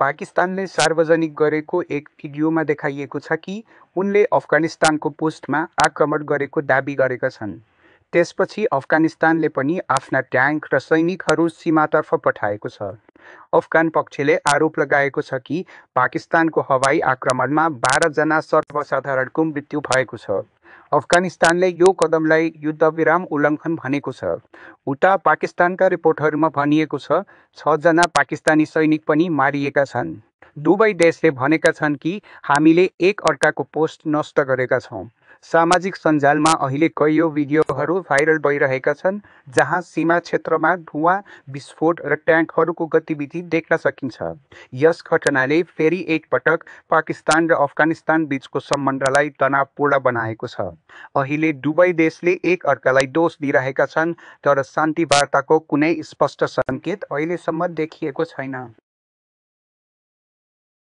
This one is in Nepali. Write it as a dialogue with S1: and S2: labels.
S1: पाकिस्तानले सार्वजनिक गरेको एक भिडियोमा देखाइएको छ कि उनले अफगानिस्तानको पोस्टमा आक्रमण गरेको दाबी गरेका छन्। त्यसपछि अफगानिस्तानले पनि आफ्ना ट्याङ्क र सैनिकहरू सीमातर्फ पठाएको छ। अफगान पक्षले आरोप लगाएको छ कि पाकिस्तानको हवाई आक्रमणमा 12 जना सर्वसाधारणको मृत्यु भएको छ। अफगानिस्तानले यो कदमलाई युद्धविराम उल्लङ्घन भनेको छ। उता पाकिस्तानका रिपोर्टहरूमा भनिएको छ 6 जना पाकिस्तानी सैनिक पनि मारिएका छन्। दुवै देशले भनेका छन् कि हामीले एक अर्काको पोस्ट नष्ट गरेका छौं। सामाजिक सञ्जालमा अहिले कैयौं भिडियोहरू भाइरल भइरहेका छन् जहाँ सीमा क्षेत्रमा धुवाँ, विस्फोट र ट्याङ्कहरूको गतिविधि देख्न सकिन्छ। यस घटनाले फेरि एक पटक पाकिस्तान र अफगानिस्तान बीचको सम्बन्धलाई तनावपूर्ण बनाएको छ। अहिले दुवै देशले एक अर्कालाई दोष दिइरहेका छन् तर शान्ति वार्ताको कुनै स्पष्ट सङ्केत अहिलेसम्म देखिएको छैन।